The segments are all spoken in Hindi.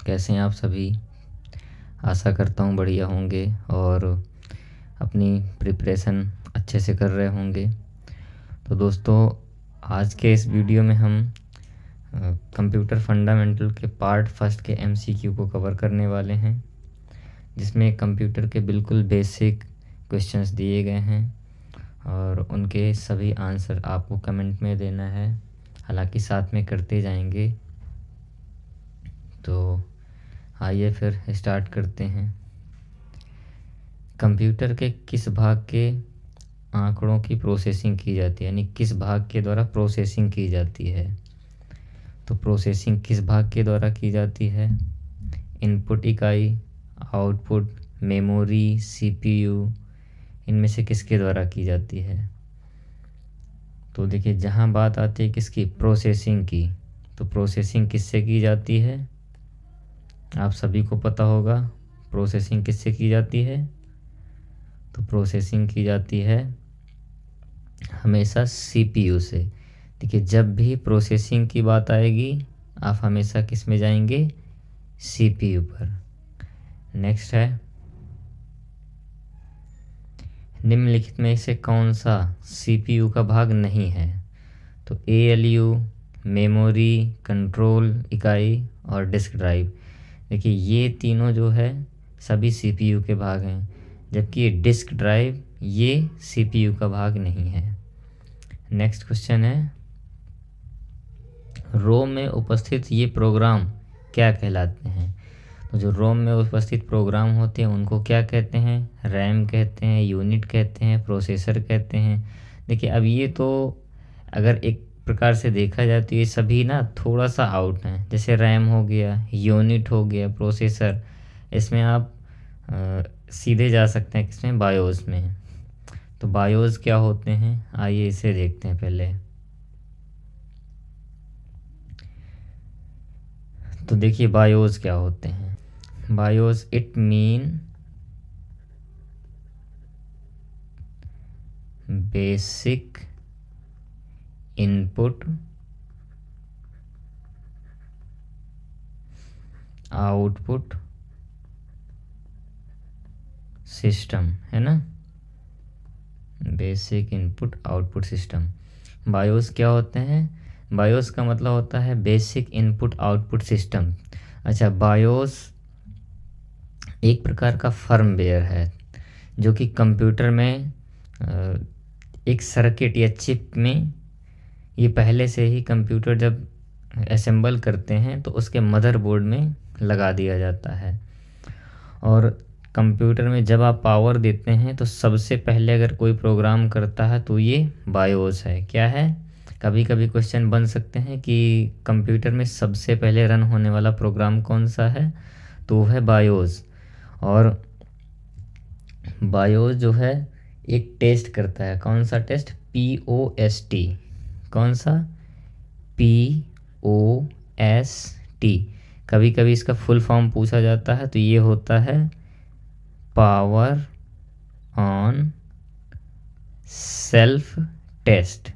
कैसे हैं आप सभी। आशा करता हूँ बढ़िया होंगे और अपनी प्रिपरेशन अच्छे से कर रहे होंगे। तो दोस्तों, आज के इस वीडियो में हम कंप्यूटर फंडामेंटल के पार्ट फर्स्ट के MCQ को कवर करने वाले हैं, जिसमें कंप्यूटर के बिल्कुल बेसिक क्वेश्चंस दिए गए हैं और उनके सभी आंसर आपको कमेंट में देना है, हालांकि साथ में करते जाएंगे। तो आइए फिर स्टार्ट करते हैं। कंप्यूटर के किस भाग के आंकड़ों की प्रोसेसिंग की जाती है, यानी किस भाग के द्वारा प्रोसेसिंग की जाती है। तो प्रोसेसिंग किस भाग के द्वारा की जाती है? इनपुट इकाई, आउटपुट, मेमोरी, CPU, इनमें से किसके द्वारा की जाती है? तो देखिए, जहाँ बात आती है किसकी, प्रोसेसिंग की, तो प्रोसेसिंग किससे की जाती है? आप सभी को पता होगा प्रोसेसिंग किससे की जाती है। तो प्रोसेसिंग की जाती है हमेशा CPU से। देखिए, जब भी प्रोसेसिंग की बात आएगी आप हमेशा किस में जाएंगे, CPU पर। नेक्स्ट है, निम्नलिखित में से कौन सा CPU का भाग नहीं है? तो ALU, मेमोरी, कंट्रोल इकाई और डिस्क ड्राइव। देखिए, ये तीनों जो है सभी CPU के भाग हैं, जबकि ये डिस्क ड्राइव ये CPU का भाग नहीं है। नेक्स्ट क्वेश्चन है, रोम में उपस्थित ये प्रोग्राम क्या कहलाते हैं? तो जो रोम में उपस्थित प्रोग्राम होते हैं उनको क्या कहते हैं? रैम कहते हैं, यूनिट कहते हैं, प्रोसेसर कहते हैं। देखिए, अब ये तो अगर एक प्रकार से देखा जाए तो ये सभी ना थोड़ा सा आउट हैं। जैसे रैम हो गया, यूनिट हो गया, प्रोसेसर, इसमें आप सीधे जा सकते हैं किसमें, बायोस में। तो बायोस क्या होते हैं, आइए इसे देखते हैं पहले। तो देखिए, बायोस क्या होते हैं। BIOS it mean basic input output system, है ना। Basic input output system, BIOS क्या होते हैं? बायोस का मतलब होता है बेसिक इनपुट आउटपुट सिस्टम। अच्छा, बायोस एक प्रकार का फर्मवेयर है जो कि कंप्यूटर में एक सर्किट या चिप में, ये पहले से ही कंप्यूटर जब असेंबल करते हैं तो उसके मदरबोर्ड में लगा दिया जाता है। और कंप्यूटर में जब आप पावर देते हैं तो सबसे पहले अगर कोई प्रोग्राम करता है तो ये बायोस है। क्या है? कभी कभी क्वेश्चन बन सकते हैं कि कंप्यूटर में सबसे पहले रन होने वाला प्रोग्राम कौन सा है, तो वो है बायोस। और बायोस जो है एक टेस्ट करता है। कौन सा टेस्ट? POST। कौन सा? POST। कभी कभी इसका फुल फॉर्म पूछा जाता है तो ये होता है power on self test.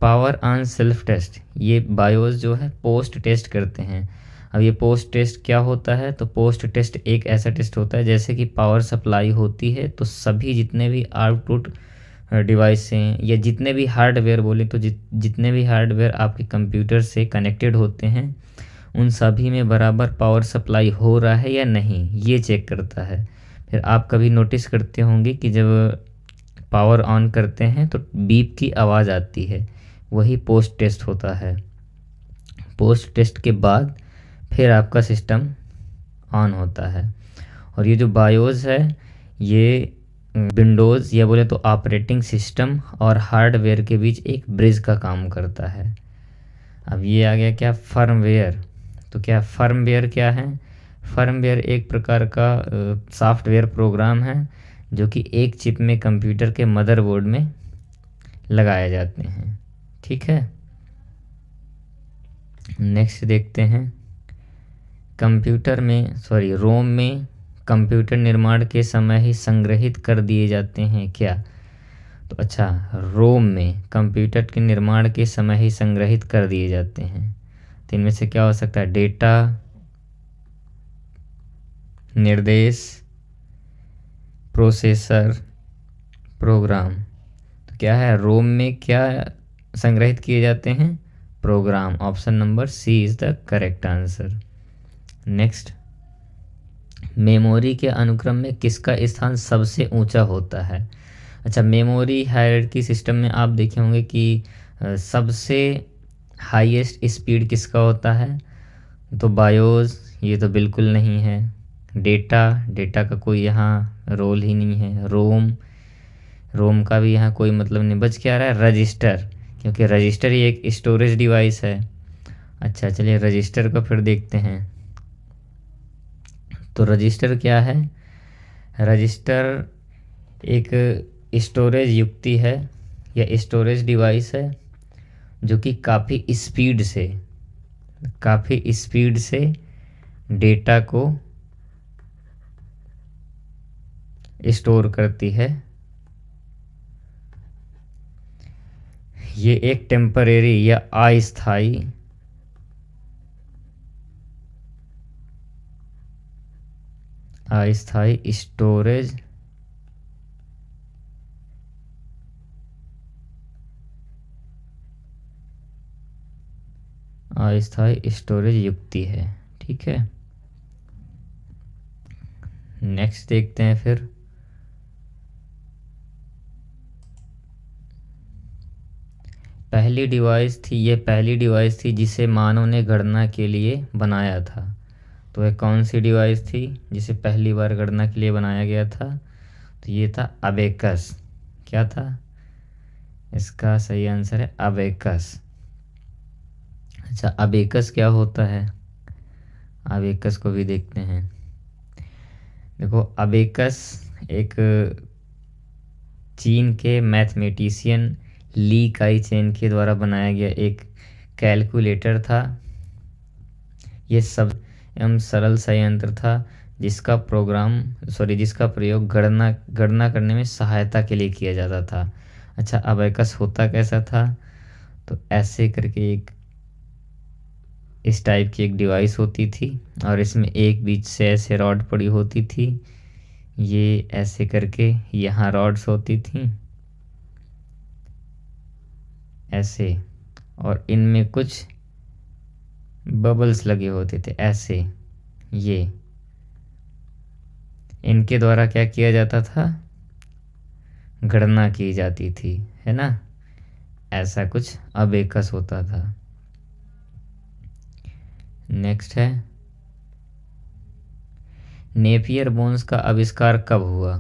Power on self test ये बायोस जो है पोस्ट टेस्ट करते हैं। अब ये पोस्ट टेस्ट क्या होता है? तो पोस्ट टेस्ट एक ऐसा टेस्ट होता है जैसे कि पावर सप्लाई होती है तो सभी जितने भी आउटपुट डिवाइस हैं या जितने भी हार्डवेयर बोले तो जितने भी हार्डवेयर आपके कंप्यूटर से कनेक्टेड होते हैं उन सभी में बराबर पावर सप्लाई हो रहा है या नहीं, ये चेक करता है। फिर आप कभी नोटिस करते होंगे कि जब पावर ऑन करते हैं तो बीप की आवाज़ आती है, वही पोस्ट टेस्ट होता है। पोस्ट टेस्ट के बाद फिर आपका सिस्टम ऑन होता है। और ये जो बायोस है ये विंडोज़ या बोले तो ऑपरेटिंग सिस्टम और हार्डवेयर के बीच एक ब्रिज का काम करता है। अब ये आ गया क्या, फर्मवेयर। तो क्या फर्मवेयर क्या है? फर्मवेयर एक प्रकार का सॉफ्टवेयर प्रोग्राम है जो कि एक चिप में कंप्यूटर के मदरबोर्ड में लगाए जाते हैं। ठीक है, नेक्स्ट देखते हैं। रोम में कंप्यूटर निर्माण के समय ही संग्रहित कर दिए जाते हैं क्या? तो अच्छा, रोम में कंप्यूटर के निर्माण के समय ही संग्रहित कर दिए जाते हैं। तो इनमें से क्या हो सकता है? डेटा, निर्देश, प्रोसेसर, प्रोग्राम। तो क्या है, रोम में क्या संग्रहित किए जाते हैं, program. Option number C is the correct answer. Next, memory के अनुक्रम में किसका स्थान सबसे ऊंचा होता है। अच्छा, मेमोरी हायरार्की सिस्टम में आप देखे होंगे कि सबसे हाईएस्ट स्पीड किसका होता है, तो बायोस, ये तो बिल्कुल नहीं है। डेटा का कोई यहाँ रोल ही नहीं है। रोम का भी यहाँ कोई मतलब नहीं। बच क्या रहा है, रजिस्टर, क्योंकि रजिस्टर ही एक स्टोरेज डिवाइस है। अच्छा चलिए रजिस्टर को फिर देखते हैं। तो रजिस्टर क्या है, रजिस्टर एक स्टोरेज युक्ति है या स्टोरेज डिवाइस है जो कि काफ़ी स्पीड से डेटा को स्टोर करती है। ये एक टेम्परेरी या अस्थायी स्टोरेज युक्ति है। ठीक है, नेक्स्ट देखते हैं फिर। पहली डिवाइस थी जिसे मानव ने गणना के लिए बनाया था। तो वह कौन सी डिवाइस थी जिसे पहली बार गणना के लिए बनाया गया था, तो ये था अबेकस। क्या था, इसका सही आंसर है अबेकस। अच्छा, अबेकस क्या होता है, अबेकस को भी देखते हैं। देखो, अबेकस एक चीन के मैथमेटिशियन ली काई चेन के द्वारा बनाया गया एक कैलकुलेटर था। ये सब एवं सरल संयंत्र था जिसका प्रयोग गणना करने में सहायता के लिए किया जाता था। अच्छा, अबेकस होता कैसा था, तो ऐसे करके इस टाइप की एक डिवाइस होती थी और इसमें एक बीच से ऐसे रॉड पड़ी होती थी। ये ऐसे करके यहाँ रॉड्स होती थी ऐसे, और इनमें कुछ बबल्स लगे होते थे ऐसे। ये इनके द्वारा क्या किया जाता था, गणना की जाती थी, है ना। ऐसा कुछ अबेकस होता था। नेक्स्ट है, नेपियर बोन्स का आविष्कार कब हुआ,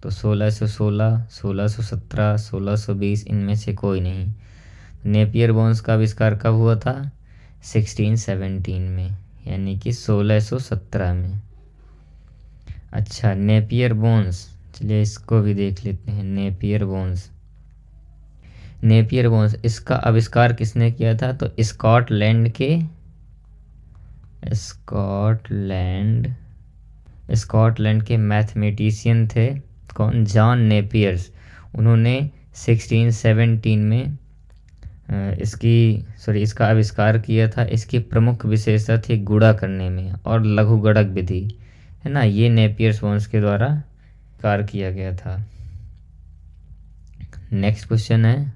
तो 1616, 1617, 1620, इनमें से कोई नहीं। नेपियर बोन्स का आविष्कार कब हुआ था, 1617 में, यानी कि 1617 में। अच्छा, नेपियर बोन्स, चलिए इसको भी देख लेते हैं। नेपियर बोन्स इसका आविष्कार किसने किया था, तो स्कॉटलैंड के मैथमेटिशियन थे। कौन, जॉन नेपियर्स। उन्होंने 1617 में इसका आविष्कार किया था। इसकी प्रमुख विशेषता थी गुणा करने में और लघुगणक विधि, है ना। ये नेपियर्स बोन्स के द्वारा कार्य किया गया था। नेक्स्ट क्वेश्चन है,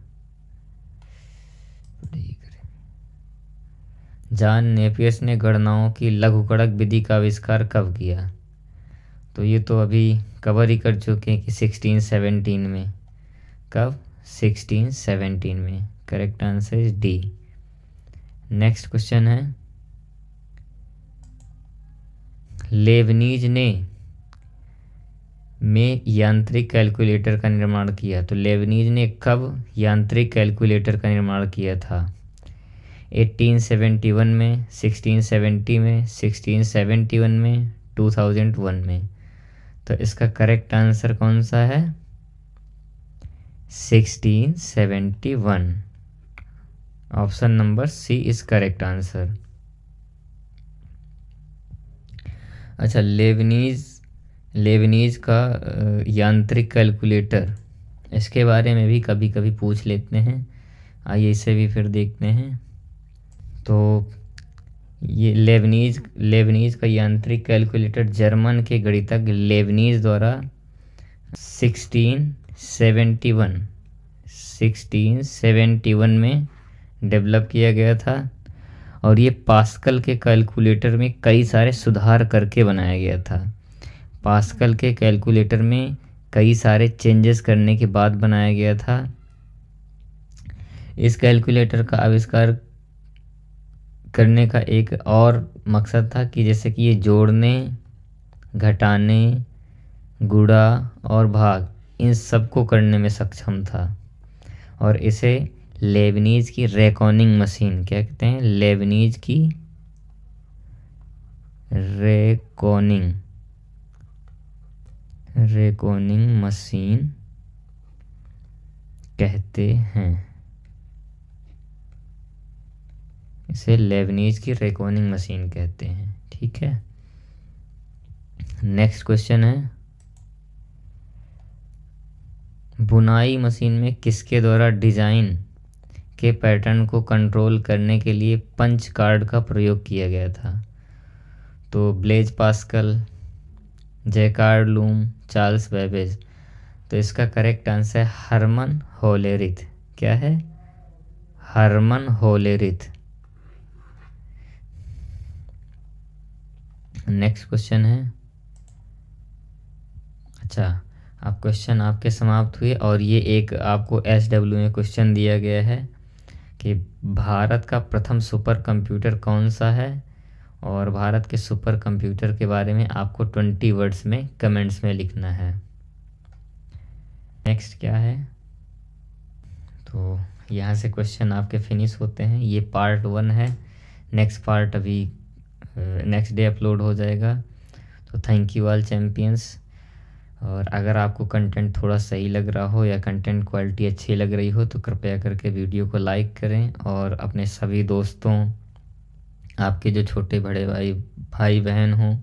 जॉन नेपियर्स ने गणनाओं की लघुगणक विधि का आविष्कार कब किया, तो ये तो अभी कवर ही कर चुके हैं कि 1617 में। कब, 1617 में। Correct answer is D. Next question है, लेबनीज ने में यांत्रिक कैलकुलेटर का निर्माण किया, तो लेबनीज ने कब यांत्रिक कैलकुलेटर का निर्माण किया था, 1871 में, 1670 में, 1671 में, 2001 में। तो इसका करेक्ट आंसर कौन सा है, 1671। Option number C is correct answer. अच्छा, लेबनीज का यांत्रिक कैलकुलेटर, इसके बारे में भी कभी कभी पूछ लेते हैं। आइए इसे भी फिर देखते हैं। तो ये लेबनीज का यांत्रिक कैलकुलेटर जर्मन के गणितज्ञ लेबनीज द्वारा 1671 में डेवलप किया गया था। और ये पास्कल के कैलकुलेटर में कई सारे सुधार करके बनाया गया था। पास्कल के कैलकुलेटर में कई सारे चेंजेस करने के बाद बनाया गया था। इस कैलकुलेटर का आविष्कार करने का एक और मकसद था कि जैसे कि ये जोड़ने, घटाने, गुणा और भाग इन सब को करने में सक्षम था। और इसे लेबनीज की रेकॉनिंग मशीन क्या कहते हैं? लेबनीज की रेकॉनिंग मशीन कहते हैं। इसे लेबनीज की रेकॉनिंग मशीन कहते हैं। ठीक है, नेक्स्ट क्वेश्चन है, बुनाई मशीन में किसके द्वारा डिजाइन के पैटर्न को कंट्रोल करने के लिए पंच कार्ड का प्रयोग किया गया था? तो Blaise Pascal, Jacquard loom, Charles Babbage. तो इसका करेक्ट आंसर है हरमन होलेरिथ। क्या है? Herman Hollerith. नेक्स्ट क्वेश्चन है, अच्छा अब क्वेश्चन आपके समाप्त हुए और ये एक आपको SW में क्वेश्चन दिया गया है कि भारत का प्रथम सुपर कंप्यूटर कौन सा है? और भारत के सुपर कंप्यूटर के बारे में आपको 20 वर्ड्स में कमेंट्स में लिखना है। नेक्स्ट क्या है, तो यहाँ से क्वेश्चन आपके फिनिश होते हैं। ये पार्ट 1 है, नेक्स्ट पार्ट अभी नेक्स्ट डे अपलोड हो जाएगा। तो थैंक यू ऑल चैम्पियंस। और अगर आपको कंटेंट थोड़ा सही लग रहा हो या कंटेंट क्वालिटी अच्छी लग रही हो तो कृपया करके वीडियो को लाइक करें और अपने सभी दोस्तों, आपके जो छोटे बड़े भाई बहन हों,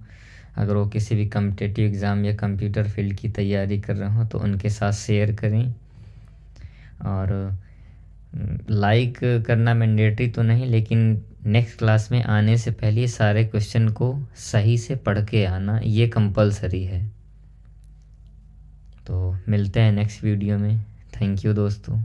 अगर वो किसी भी कॉम्पिटिटिव एग्ज़ाम या कंप्यूटर फील्ड की तैयारी कर रहे हो तो उनके साथ शेयर करें। और लाइक करना मैंडेटरी तो नहीं, लेकिन नेक्स्ट क्लास में आने से पहले सारे क्वेश्चन को सही से पढ़ के आना, ये कंपलसरी है। तो मिलते हैं नेक्स्ट वीडियो में। थैंक यू दोस्तों।